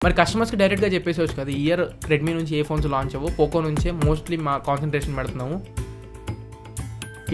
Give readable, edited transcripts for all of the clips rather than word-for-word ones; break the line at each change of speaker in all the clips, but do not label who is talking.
మరి కస్టమర్స్కి డైరెక్ట్గా చెప్పేసేవచ్చు కదా, ఈ ఇయర్ రెడ్మీ నుంచి ఏ ఫోన్స్ లాంచ్ అవ్వవు, పోకో నుంచే మోస్ట్లీ మా కాన్సన్ట్రేషన్ పెడుతున్నాము.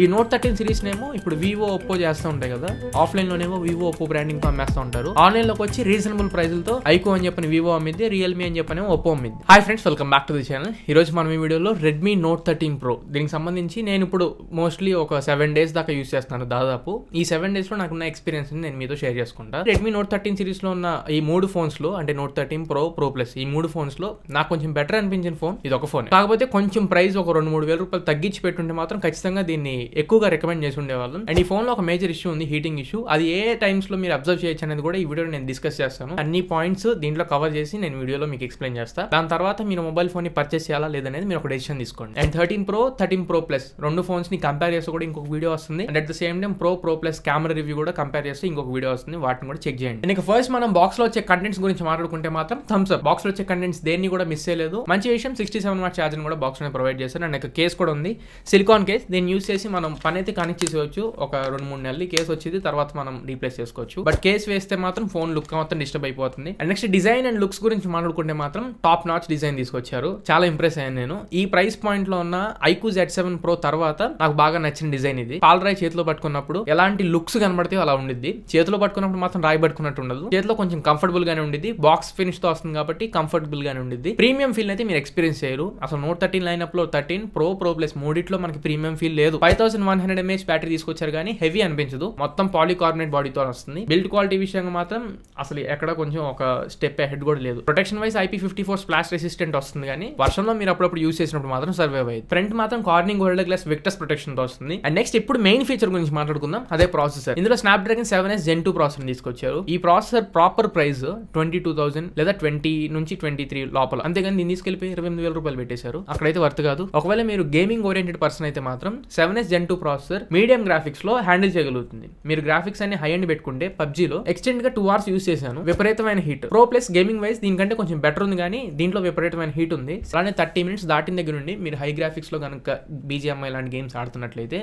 ఈ నోట్ 13 సిరీస్నేమో ఇప్పుడు వివో ఒప్పో చేస్తూ ఉంటాయి కదా, ఆఫ్లైన్లోనేమో వివో ఒప్పో బ్రాండింగ్తో అమ్మేస్తూ ఉంటారు. ఆన్లైన్లోకి వచ్చి రీజనబుల్ ప్రైజులతో ఐకో అని చెప్పని వివో అమ్మింది, రియల్మీ అని చెప్పని ఒప్పో అమ్మింది. Hi friends, welcome back to the channel. ఈ రోజు మనం ఈ వీడియోలో రెడ్మీ నోట్ 13 ప్రో దీనికి సంబంధించి నేను ఇప్పుడు మోస్ట్లీ ఒక 7 days దాకా యూస్ చేస్తున్నాను. దాదాపు ఈ 7 daysలో నాకున్న ఎక్స్పీరియన్స్ నేను మీతో షేర్ చేసుకుంటా. రెడ్మీ నోట్ 13 సిరీస్లో ఉన్న ఈ 3 ఫోన్స్లో, అంటే నోట్ 13 ప్రో, ప్రో ప్లస్, ఈ 3 ఫోన్స్లో నాకు కొంచెం బెటర్ అనిపించిన ఫోన్ ఇది ఒక ఫోన్. కాకపోతే కొంచెం ప్రైస్ ఒక 2-3 వేల రూపాయలు తగ్గించి పెట్టుంటే మాత్రం ఖచ్చితంగా దీన్ని ఎక్కువగా రికమెండ్ చేసి ఉండేవాళ్ళం. అండ్ ఈ ఫోన్ లో ఒక మేజర్ ఇష్యూ ఉంది, హీటింగ్ ఇష్యూ. అది ఏ టైమ్స్ లో మీరు అబ్జర్వ్ చేయొచ్చు అనేది కూడా ఈ వీడియోలో నేను డిస్కస్ చేస్తాను. అన్ని పాయింట్స్ దీంట్లో కవర్ చేసి నేను వీడియోలో మీకు ఎక్స్ప్లెయిన్ చేస్తాను. దాని తర్వాత మీరు మొబైల్ ఫోన్ ని పర్చేస్ చేయాలా లేదనేది మీరు ఒక డెసిషన్ తీసుకోండి. అండ్ 13 ప్రో 13 ప్రో ప్లస్ రెండు ఫోన్స్ ని కంపేర్ చేస్తే కూడా ఇంకొక వీడియో వస్తుంది. And at the same time pro plus camera review కూడా కంపేర్ చేస్తే ఇంకొక వీడియో వస్తుంది, వాటిని కూడా చెక్ చేయండి. ఇంకా ఫస్ట్ మనం బాక్స్ లో వచ్చే కంటెంట్స్ గురించి మాట్లాడుకుంటే మాత్రం థమ్స్ అప్. బాక్స్ లో వచ్చే కంటెంట్స్ దేన్ని కూడా మిస్ చేయలేదు. మంచి విషయం, 67 వాట్ ఛార్జర్ కూడా బాక్స్ లో ప్రొవైడ్ చేశారు. అండ్ కేస్ కూడా ఉంది, సిలికాన్ కేస్. దీన్ని యూస్ చేసి మనం పని అయితే కనెక్ట్ చేసేవచ్చు. ఒక 2-3 నెలలు కేసు వచ్చేది, తర్వాత మనం రీప్లేస్ చేసుకోవచ్చు. బట్ కేసు వేస్తే మాత్రం ఫోన్ లుక్ మొత్తం డిస్టర్బ్ అయిపోతుంది. And next design and looks గురించి మాట్లాడుకుంటే మాత్రం టాప్ నాచ్ డిజైన్ తీసుకొచ్చారు. చాలా ఇంప్రెస్ అయ్యాను నేను. ఈ ప్రైస్ పాయింట్ లో ఉన్న ఐక్యూ Z7 ప్రో తర్వాత నాకు బాగా నచ్చిన డిజైన్ ఇది. పాలరాయి చేతిలో పట్టుకున్నప్పుడు ఎలాంటి లుక్స్ కనబడితే అలా ఉండిద్ది, చేతిలో పట్టుకున్నప్పుడు మాత్రం రాయి పట్టుకున్నట్టు ఉండదు. చేతిలో కొంచెం కంఫర్టబుల్ గానే ఉండిద్ది. బాక్స్ ఫినిష్ తో వస్తుంది కాబట్టి కంఫర్టబుల్ గానే ఉండిద్ది. ప్రీమియం ఫీల్ అయితే మీరు ఎక్స్పీరియన్స్ చేయరు. అసలు నోట్ 13 లైనప్ లో 13 ప్రో, ప్రో ప్లస్ మూడిట్లో మనకి ప్రీమియం ఫీల్ లేదు. 5100 mAh బ్యాటరీ తీసుకొచ్చారు కానీ హెవీ అనిపించదు. మొత్తం పాలికార్బోనేట్ బాడీతో వస్తుంది. బిల్డ్ క్వాలిటీ విషయంగా మాత్రం అసలు ఎక్కడ కొంచెం ఒక స్టెప్ హెడ్ కూడా లేదు. Protection vice IP54 splash resistant వస్తుంది కానీ వర్షంలో మీరు అప్పుడప్పుడు యూస్ చేసినప్పుడు మాత్రం సర్వైవ్ అయ్యింది. ఫ్రంట్ మాత్రం Corning gold glass Victus protection తో వస్తుంది. అండ్ నెక్స్ట్ ఇప్పుడు మెయిన్ ఫీచర్ గురించి మాట్లాడుకుందాం, అదే ప్రాసెసర్. ఇందులో స్నాప్డ్రాగన్ 7s Gen 2 ప్రాసెసర్ తీసుకొచ్చారు. ఈ ప్రాసెసర్ ప్రాపర్ ప్రైస్ 22,000 లేదా 20 నుంచి 23 లోపల, అంతేగాని దీన్ని తీసుకెళ్లిపోయి 28,000 రూపాయలు పెట్టేశారు. అక్కడైతే వర్త్ కాదు. ఒకవేళ మీరు గేమింగ్ ఓరియంటెడ్ పర్సన్ అయితే మాత్రం 7s Gen 2 processor medium graphics లో హ్యాండిల్ చేయగలుగుతుంది. మీరు గ్రాఫిక్స్ అన్ని హై ఎండ్ పెట్టుకుంటే పబ్జీలో ఎక్స్టెండ్ గా 2 hours యూస్ చేశాను, విపరీతమైన heat. Pro plus gaming wise దీనికంటే కొంచెం బెటర్ ఉంది కానీ దీంట్లో విపరీతమైన హీట్ ఉంది. అలానే 30 minutes దాటిన దగ్గర నుండి మీరు హై గ్రాఫిక్స్ లో కనుక BGMI లాంటి గేమ్స్ ఆడుతున్నట్లయితే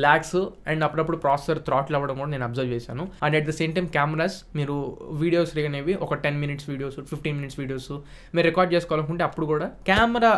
లాగ్స్ అండ్ అప్పుడప్పుడు ప్రాసెసర్ థ్రాటిల్ అవ్వడం కూడా నేను అబ్జర్వ్ చేశాను. And at the same time cameras, మీరు వీడియోస్ అనేవి ఒక 10 minutes వీడియోస్, 15 minutes వీడియోస్ మీరు రికార్డ్ చేసుకోవాలనుకుంటే అప్పుడు కూడా కెమెరా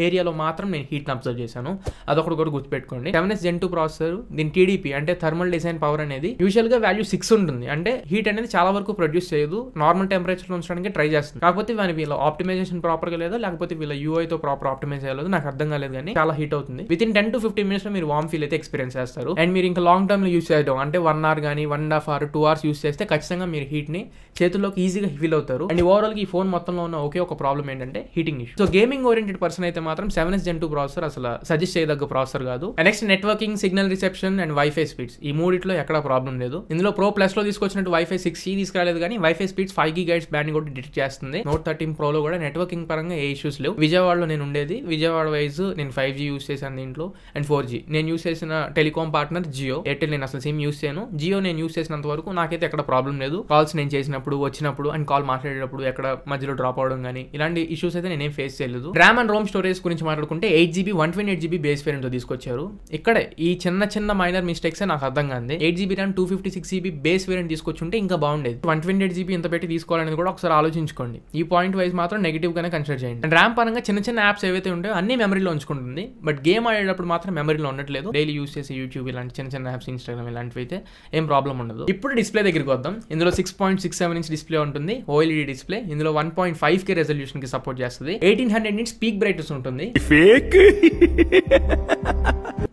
ఏరియాలో మాత్రం నేను హీట్ని అబ్జర్వ్ చేశాను. అదొకటి కూడా గుర్తుపెట్టుకోండి. 7s Gen 2 ప్రాసెసర్ దీని TDP అంటే థర్మల్ డిజైన్ పవర్ అనేది యూజువల్ గా వాల్యూ 6 ఉంటుంది. అంటే హీట్ అనేది చాలా వరకు ప్రొడ్యూస్ చేయదు, నార్మల్ టెంపరేచర్ లో ఉంచడానికి ట్రై చేస్తుంది. కాకపోతే వీళ్ళ ఆప్టిమైజేషన్ ప్రాపర్ గా లేదా లేకపోతే వీళ్ళ UI తో ప్రాపర్ ఆప్టిమైజ్ చేయలేదు, నాకు అర్థం కాలేదు. కానీ చాలా హీట్ అవుతుంది. విత్ ఇన్ 10 to 15 minutes లో మీరు వార్మ్ ఫీల్ అయితే ఎక్స్పీరియన్స్ చేస్తారు. అండ్ మీరు ఇంకా లాంగ్ టర్మ్ లో యూస్ చేయడం అంటే 1 hour కానీ 1.5 hour 2 hours యూస్ చేస్తే ఖచ్చితంగా మీరు హీట్ ని చేతుల్లోకి ఈజీగా ఫీల్ అవుతారు. అండ్ ఓవరాల్ ఈ ఫోన్ మొత్తంలో ఉన్న ఒకే ఒక ప్రాబ్లం ఏంటంటే heating issue. So gaming oriented person అయితే మాత్రం 7s Gen 2 ప్రాసెసర్ అసలు సజెస్ట్ చేయదగ్గ ప్రాసెసర్ కాదు. Next networking, signal reception and wifi speeds, ఈ మూడిట్లో ఎక్కడ ప్రాబ్లం లేదు. ఇందులో ప్రో ప్లస్ లో తీసుకొచ్చినట్టు వైఫై 6E తీసుకురాలేదు కానీ వైఫై స్పీడ్స్ 5 GHz బ్యాండ్ కూడా డిటెక్ట్ చేస్తుంది. నోట్ 13 ప్రోలో కూడా నెట్వర్కింగ్ పరంగా ఏ ఇష్యూస్ లేవు. విజయవాడలో నేను ఉండేది, విజయవాడ వైజ్ నేను 5G యూస్ చేశాను దీంట్లో, అండ్ 4G. నేను యూస్ చేసిన టెలికాం పార్ట్నర్ జియో. ఎయిర్టెల్ నేను అసలు సిమ్ యూస్ చేయను. జియో నేను యూస్ చేసినంత వరకు నాకైతే ఎక్కడ ప్రాబ్లం లేదు. కాల్స్ నేను చేసినప్పుడు, వచ్చినప్పుడు అండ్ కాల్ మాట్లాడేటప్పుడు ఎక్కడ మధ్యలో డ్రాప్ అవడం కానీ ఇలాంటి ఇష్యూస్ అయితే నేనేం ఫేస్ చేయలేదు. ర్యామ్ అండ్ రోమ్ స్టోరేజ్ గురించి మాట్లాడుకుంటే 8GB 128GB బేస్ వేరియంట్ తో తీసుకొచ్చారు. ఇక్కడే ఈ చిన్న మైనర్ మిస్టేక్స్ నాకు అర్థం కాదు. 8GB RAM 256GB base variant తీసుకొచ్చుంటే ఇంకా బాగుండేది. 128GB ఎంత పెట్టి తీసుకోవాలనేది కూడా ఒకసారి ఆలోచించుకోండి. ఈ పాయింట్ వైజ్ మాత్రం నెగిటివ్ గానే కన్సిడర్ చేయండి. అండ్ ర్యామ్ పరంగా చిన్న యాప్స్ ఏవైతే ఉంటాయో అన్ని మెమరీలో ఉంచుకుంటుంది. బట్ గేమ్ ఆడేటప్పుడు మాత్రం మెమరీలో ఉండట్లేదు. డైలీ యూస్ చేసే యూట్యూబ్ ఇలాంటి చిన్న యాప్స్, ఇన్స్టాగ్రామ్ ఇలాంటివి అయితే ఏం ప్రాబ్లం ఉండదు. ఇప్పుడు డిస్ప్లే దగ్గరికి వద్దాం. ఇందులో 6.67 inch డిస్ప్లే ఉంటుంది, OLED డిస్ప్లే. ఇందులో 1.5K రెజల్యూషన్ కి సపోర్ట్ చేస్తుంది. 1800 nits పీక్ బ్రైట్నెస్ ఉంటుంది.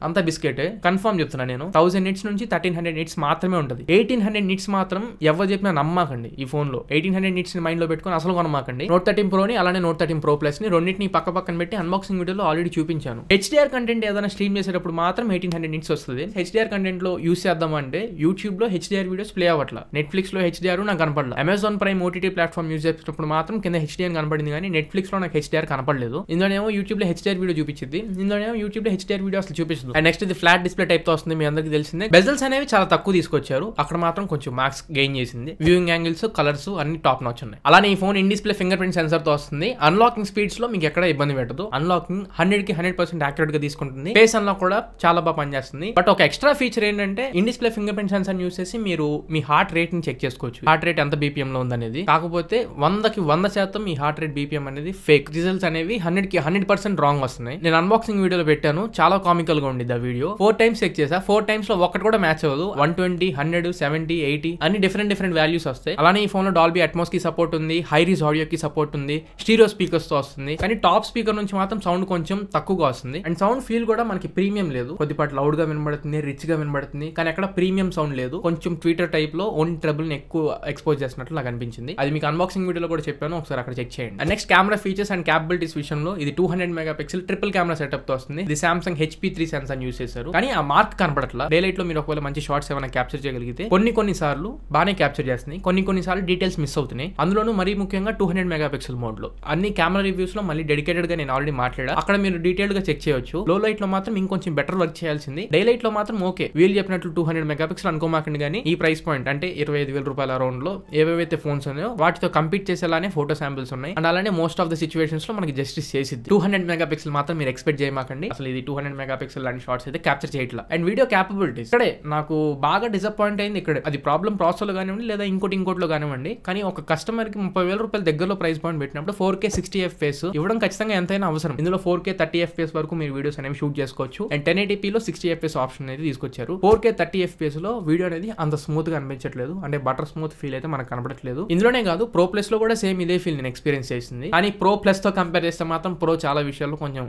అంత బిస్కెట్ కన్ఫర్మ్ చెప్తున్నా నేను. 1000 nits నుంచి 1300 nits మాత్రమే ఉంటుంది. 1800 nits మాత్రం ఎవరు చెప్పినా నమ్మకండి. ఈ ఫోన్ లో 1800 nits ని మైండ్ లో పెట్టుకుని అసలు కొనమాకండి. నోట్ 13 ప్రోని అలానే నోట్ 13 ప్రో ప్లస్ ని రెండింటిని పక్కన పెట్టి అన్బాక్సింగ్ వీడియోలో ఆల్రెడీ చూపించాను. HDR కంటెంట్ ఏదైనా స్ట్రీమ్ చేసేటప్పుడు మాత్రం 1800 nits వస్తుంది. HDR కంటెంట్ లో యూస్ చేద్దామంటే యూట్యూబ్ లో HDR వీడియోస్ ప్లే అవ్వట్లా, నెట్ఫ్లిక్స్ లో HDR నాకు కనపడలేదు. Amazon prime OTT platform use చేసేటప్పుడు మాత్రం కింద HDR కనపడింది కానీ నెట్ఫ్లిక్స్ లో నాకు HDR కనపడలేదు. ఇందులోనేమో యూట్యూబ్ లో HDR వీడియో చూపించింది, ఇందులోనేమో యూట్యూబ్ లో HDR వీడియో అసలు చూపిస్తుంది. అండ్ నెక్స్ట్ ఇది ఫ్లాట్ డిస్ప్లే టైప్ తో వస్తుంది, మీ అందరికి తెలిసిందే. బెజల్స్ అనేవి చాలా తక్కువ తీసుకొచ్చారు, అక్కడ మాత్రం కొంచెం మార్క్స్ గెయిన్ చేసింది. వ్యూయింగ్ యాంగిల్స్, కలర్స్ అన్ని టాప్ నాచ్ ఉన్నాయి. అలానే ఈ phone in display finger print sensor తో వస్తుంది. అన్లాకింగ్ స్పీడ్స్ లో మీకు ఎక్కడ ఇబ్బంది పెట్టదు. అన్లాకింగ్ 100కి 100% యాక్యురేట్ గా తీసుకుంటుంది. ఫేస్ అన్లాక్ కూడా చాలా బాగా పనిచేస్తుంది. బట్ ఒక ఎక్స్ట్రా ఫీచర్ ఏంటంటే in display finger print sensor use చేసి మీరు మీ హార్ట్ రేట్ ని చెక్ చేసుకోవచ్చు, హార్ట్ రేట్ ఎంత బీపీఎం లో ఉందనేది. కాకపోతే 100కి 100% మీ హార్ట్ రేట్ బీపీఎం అనేది ఫేక్. రిజల్ట్స్ అనేవి 100కి 100% రాంగ్ వస్తున్నాయి. నేను అన్బాక్సింగ్ వీడియోలో పెట్టాను, చాలా కామికల్ గా ఉండిద్ది ఆ వీడియో. 4 టైమ్స్ చెక్ చేసా, 4 టైమ్స్ లో ఒక్కటి కూడా మ్యాచ్ అవ్వదు. 120, 100, 70, 80 అన్ని డిఫరెంట్ వాల్యూస్ వస్తాయి. అలానే ఈ ఫోన్ లో డాల్బీ అట్మాస్ కి సపోర్ట్ ఉంది, హైరీస్ ఆడియో కి సపోర్ట్ ఉంది, స్టీరియో స్పీకర్స్ తో వస్తుంది. కానీ టాప్ స్పీకర్ నుంచి మాత్రం సౌండ్ కొంచెం తక్కువగా వస్తుంది. అండ్ సౌండ్ ఫీల్ కూడా మనకి ప్రీమియం లేదు, కొద్దిపాటి లౌడ్ గా వినబడుతుంది, రిచ్ గా వినబడుతుంది, కానీ అక్కడ ప్రీమియం సౌండ్ లేదు. కొంచెం ట్విట్టర్ టైప్ లో ఓన్ ట్రబుల్ ని ఎక్కువ ఎక్స్పోజ్ చేసినట్లు నాకు అనిపించింది. అది మీకు అన్బాక్సింగ్ వీడియోలో కూడా చెప్పాను, ఒకసారి అక్కడ చెక్ చేయండి. And next camera features and capabilities విషయంలో ఇది 200 మెగాపిక్సెల్ ట్రిపుల్ కెమెరా సెటప్ తో వస్తుంది. ఇది సామ్సంగ్ HP3 సెన్సార్ యూస్ చేశారు, కానీ ఆ మార్క్ కనపడట్లా. డే లైట్ లో మీరు ఒకవేళ మంచి షార్ట్స్ ఏమైనా క్యాప్చర్ చేయగలిగితే కొన్ని సార్లు బాగానే క్యాప్చర్ చేస్తుంది, కొన్ని సార్లు డీటెయిల్స్ మిస్ అవుతున్నాయి. అందులోనూ మరీ ముఖ్యంగా 200 మెగాపిక్సెల్ మోడ్ లో. అన్ని కెమెరా రివ్యూస్ లో మళ్ళీ డెడికేటెడ్ గా నేను ఆల్రెడీ మాట్లాడా, అక్కడ మీరు డీటెయిల్డ్ గా చెక్ చేయొచ్చు. లో లైట్ లో మాత్రం ఇంకొంచెం బెటర్ వర్క్ చేయాల్సింది. డే లైట్ లో మాత్రం ఓకే, వీళ్ళు చెప్పినట్లు 200 మెగాపిక్సెల్ అనుకోమాకండి. కానీ ఈ ప్రైస్ పాయింట్ అంటే 25,000 రూపాయల అరౌండ్ లో ఏవేవైతే ఫోన్స్ ఉన్నాయో వాటితో కంపీట్ చేసేలానే ఫోటో శాంపిల్స్ ఉన్నాయి. అండ్ అలానే మోస్ట్ ఆఫ్ ద సిచువేషన్స్ లో మనకి జస్టిస్ చేసింది. 200 మెగాపిక్సెల్ మాత్రం మీరు ఎక్స్పెక్ట్ చేయమాకండి, అసలు ఇది 200 మెగాపిక్సెల్ లాంటి షార్ట్స్ అయితే క్యాప్చర్ చేయట్లా. అండ్ వీడియో క్యాపబిలిటీస్ ఇక్కడే నాకు బాగా డిసప్పాయింట్ అయింది. ఇక్కడ అది ప్రాబ్లం ప్రాసెస్ లో కానివ్వండి లేదా ఇంకోటిలో కానివ్వండి, కానీ ఒక కస్టమర్ కి 30,000 రూపాయల దగ్గరలో ప్రైస్ పాయింట్ పెట్టినప్పుడు 4K 60 FPS ఇవ్వడం ఖచ్చితంగా ఎంతైనా అవసరం. ఇందులో 4K 30 FPS వరకు మీరు వీడియోస్ అనేవి షూట్ చేసుకోవచ్చు. అండ్ 1080p లో 60 FPS ఆప్షన్ అనేది తీసుకొచ్చారు. 4K 30 FPS లో వీడియో అనేది అంత స్మూత్ గా అనిపించట్లేదు, అంటే బటర్ స్మూత్ ఫీల్ అయితే మనకు కనబడట్లేదు. ఇందులోనే కాదు, ప్రో ప్లస్ లో కూడా సేమ్ ఇదే ఫీల్ నేను ఎక్స్పీరియన్స్ చేసింది. కానీ ప్రో ప్లస్ తో కంపేర్ చేస్తే మాత్రం ప్రో చాలా విషయాల్లో కొంచెం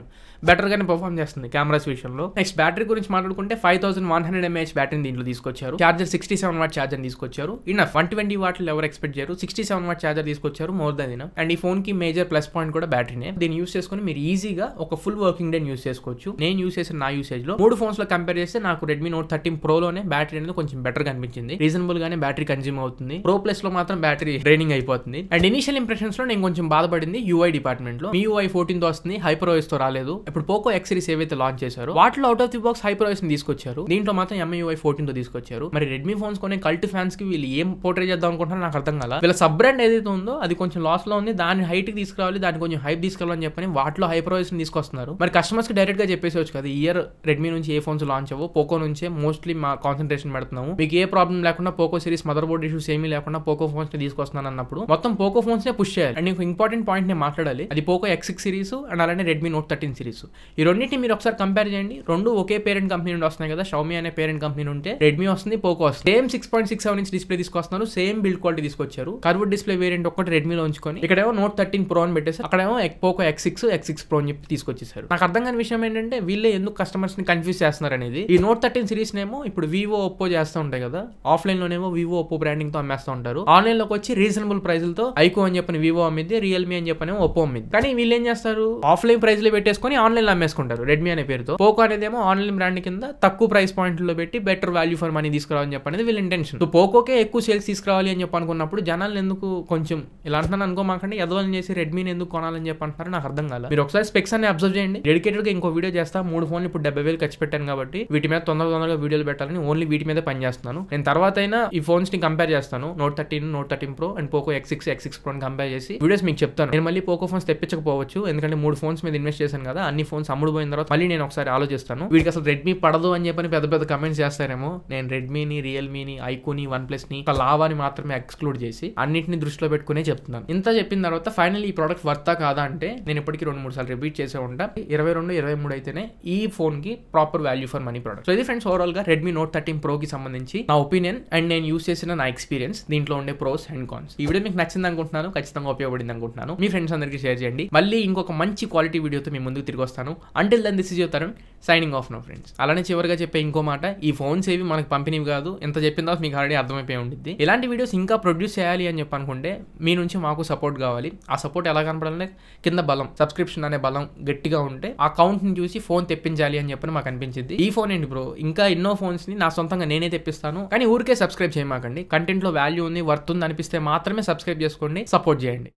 బెటర్ గానే పర్ఫార్మ్ చేస్తుంది కెమెరాస్ విషయంలో. నెక్స్ట్ బ్యాటరీ గురించి మాట్లాడుకుంటే 5100 mAh బ్యాటరీని దీంట్లో తీసుకొచ్చారు. చార్జర్ 67 వాట్ చార్జర్ తీసుకొచ్చారు. ఇన్ 120 వాట్లు ఎవరు ఎక్స్పెక్ట్ చేయరు, 67 వాట్ చార్జర్ తీసుకొచ్చారు, మోర్ దాన్ ఇనఫ్. అండ్ ఈ ఫోన్ కి మేజర్ ప్లస్ పాయింట్ కూడా బ్యాటరీనే. దీన్ని యూస్ చేసుకుని మీరు ఈజీగా ఒక ఫుల్ వర్కింగ్ డే యూస్ చేసుకోవచ్చు. నేను యూస్ చేసిన నా యూసేజ్ లో 3 ఫోన్స్ లో కంపేర్ చేస్తే నాకు రెడ్మీ నోట్ 13 ప్రో లోనే బ్యాటరీ అనేది కొంచెం బెటర్ గా అనిపించింది. రీజనబుల్ గానే బ్యాటరీ కన్జ్యూమ్ అవుతుంది. ప్రో ప్లస్ లో మాత్రం బ్యాటరీ డ్రైనింగ్ అయిపోతుంది. అండ్ ఇనిషియల్ ఇంప్రెషన్స్ లో నేను కొంచెం బాధపడింది UI డిపార్ట్మెంట్ లో. MIUI 14 తో వస్తుంది, HyperOS తో రాలేదు. ఇప్పుడు పోకో X సిరీస్ ఏవైతే లాంచ్ చేశారో వాటిలో out of the box HyperOS ని తీసుకొచ్చారు, దీంట్లో మాత్రం MIUI 14 తో తీసుకొచ్చారు. మరి రెడ్మీ ఫోన్స్ కొనే కల్ట్ ఫ్యాన్స్ కి వీళ్ళు ఏం పోర్ట్రే చేద్దాం అనుకుంటున్నారు నాకు అర్థం కాల. వీళ్ళ సబ్ బ్రాండ్ ఏదైతే ఉందో అది కొంచెం లాస్ లో ఉంది, దాన్ని హైట్ కి తీసుకురావాలి, దాన్ని కొంచెం హైప్ తీసుకురావాలని చెప్పని వాటిలో HyperOS ని తీసుకొస్తున్నారు. మరి కస్టమర్స్ కి డైరెక్ట్ గా చెప్పేసి కదా, ఇయర్ రెడ్మీ నుంచి ఏ ఫోన్స్ లాంచ్ అవ్వో పోకో నుంచే మోస్ట్లీ మా కాన్సన్ట్రేషన్ పెడుతున్నాము. మీకు ఏ ప్రాబ్లం లేకుండా Poco series mother board issues ఏమీ లేకుండా పోకో ఫోన్స్ ని తీసుకొస్తున్నాను అన్నప్పుడు మొత్తం పోకో ఫోన్స్ నే పుష్ చేయాలి. అండ్ ఇంపార్టెంట్ పాయింట్ నేను మాట్లాడాలి, అది పోకో X6 సిరీస్ అండ్ అలానే రెడ్మీ నోట్ 13 సిరీస్. ఈ రెండింటిని మీరు ఒకసారి కంపేర్ చేయండి. రెండు ఒకే పేరెంట్ కంపెనీ నుండి వస్తున్నాయి కదా, షామీ అనే పేరెంట్ కంపెనీ ఉంటే రెడ్మీ వస్తుంది, పోకో వస్తుంది. సేమ్ 6.67 ఇంచ్ డిస్ప్లే తీసుకొస్తున్నారు, సేమ్ బిల్డ్ క్వాలిటీ తీసుకొచ్చారు. కర్వ్డ్ డిస్ప్లే వేరియంట్ ఒకటి రెడ్మీలో ఉంచుకొని ఇక్కడేమో నోట్ 13 ప్రో అని పెట్టేసి అక్కడేమో పోకో X6 ప్రో అని చెప్పి తీసుకొచ్చేసారు. నాకు అర్థం కాని విషయం ఏంటంటే వీళ్ళే ఎందుకు కస్టమర్స్ ని కన్ఫ్యూజ్ చేస్తున్నారు అనేది. ఈ నోట్ 13 సిరీస్ నేమో ఇప్పుడు వివో ఒప్పో చేస్తూ ఉంటాయి కదా, ఆఫ్లైన్ లోనేమో వివో ఒప్పో బ్రాండింగ్ తో అమ్మేస్తూ ఉంటారు, ఆన్లైన్ లోకి వచ్చి రీజనబుల్ ప్రైజులతో ఐకో అని చెప్పని వివో అమ్మిద్ది, రియల్మీ అని చెప్పని ఒప్పో అమ్మిద్ది. కానీ వీళ్ళు ఏం చేస్తారు, ఆఫ్లైన్ ప్రైజ్ లో పెట్టేసుకొని ఆన్లైన్ లో అమ్మేసుకుంటారు రెడ్మీ అనే పేరుతో. పోకో అనేది ఏమో ఆన్లైన్ బ్రాండ్ కింద తక్కువ ప్రైస్ పాయింట్ లో పెట్టి బెటర్ వాల్యూ ఫర్ మనీ తీసుకురావాలని చెప్పనేది వీళ్ళ ఇంటెన్షన్. పోకోకే ఎక్కువ సేల్స్ తీసుకురావాలి అని చెప్పి అనుకున్నప్పుడు జనాలు ఎందుకు కొంచెం ఇలా అంటున్నాను అనుకోమాకండి, ఎదవాలని చేసి రెడ్మీని ఎందుకు కొనాలని చెప్పి అంటున్నారు నాకు అర్థం కాదు. మీరు ఒకసారి స్పెక్స్ అన్ని అబ్జర్వ్ చేయండి. డెడికేటెడ్ గా ఇంకో వీడియో చేస్తా. 3 ఫోన్లు ఇప్పుడు 70,000 ఖర్చు పెట్టాను కాబట్టి వీటి మీద తొందరగా వీడియోలు పెట్టాలని ఓన్లీ వీటి మీద పని చేస్తున్నాను. నేను తర్వాత అయినా ఈ ఫోన్స్ ని కంపేర్ చేస్తాను, note 13 pro and Poco X6 pro compare చేసి వీడియోస్ మీకు చెప్తాను. నేను మళ్ళీ పోకో ఫోన్స్ తెప్పించకపోవచ్చు, ఎందుకంటే 3 ఫోన్స్ మీద ఇన్వెస్ట్ చేశాను కదా, అన్ని ఫోన్స్ అమ్ముడుపోయిన తర్వాత మళ్ళీ నేను ఒకసారి ఆలోచిస్తాను. వీడికి అసలు రెడ్మీ పడదు అని చెప్పని పెద్ద కమెంట్స్ చేస్తారేమో. నేను రెడ్మీని, రియల్మీని, ఐకోని, వన్ ప్లస్ ని ఒక లావాని మాత్రమే ఎక్స్క్లూడ్ చేసి అన్నింటిని దృష్టిలో పెట్టుకునే చెప్తున్నాను. ఇంత చెప్పిన తర్వాత ఫైనల్ ఈ ప్రోడక్ట్ వర్తా కాదా అంటే నేను ఇప్పటికీ 2-3 సార్లు రిపీట్ చేసే ఉంటా. 22-23 అయితేనే ఈ ఫోన్ కి proper value for money product. So ఇది ఫ్రెండ్స్ ఓవరాల్ గా రెడ్మీ నోట్ 13 ప్రో కి సంబంధించి నా ఒపీనియన్ అండ్ నేను యూస్ చేసిన నా ఎక్స్పీరియన్స్, దీంట్లో ఉండే ప్రోస్ అండ్ కాన్స్. ఈ వీడియో మీకు నచ్చింది అనుకుంటున్నాను, ఖచ్చితంగా ఉపయోగపడింది అనుకుంటున్నాను. మీ ఫ్రెండ్స్ అందరికీ షేర్ చేయండి. మళ్ళీ ఇంకొక మంచి క్వాలిటీ వీడియోతో మీ ముందుకు తిరిగి వస్తాను. Until then this is your Tarun signing off now friends. అలానే చివరిగా చెప్పే ఇంకో మాట, ఈ ఫోన్స్ ఏవి మనకు పంపిణీవి కాదు. ఎంత చెప్పిన తర్వాత మీకు ఆల్రెడీ అర్థమైపోయి ఉంటుంది. ఇలాంటి వీడియోస్ ఇంకా ప్రొడ్యూస్ చేయాలి అని చెప్పి అనుకుంటే మీ నుంచి మాకు సపోర్ట్ కావాలి. ఆ సపోర్ట్ ఎలా కనపడాలంటే కింద బలం, సబ్స్క్రిప్షన్ అనే బలం గట్టిగా ఉంటే ఆ కౌంట్ ని చూసి ఫోన్ తెప్పించాలి అని చెప్పని మాకు అనిపించింది. ఈ ఫోన్ ఏంటి బ్రో, ఇంకా ఎన్నో ఫోన్స్ ని నా సొంతంగా నేనే తెప్పిస్తాను, కానీ ఊరికే సబ్స్క్రైబ్ చేయమాకండి. కంటెంట్ లో వాల్యూ ఉంది, వర్త్ ఉంది అనిపిస్తే మాత్రమే సబ్స్క్రైబ్ చేసుకోండి, సపోర్ట్ చేయండి.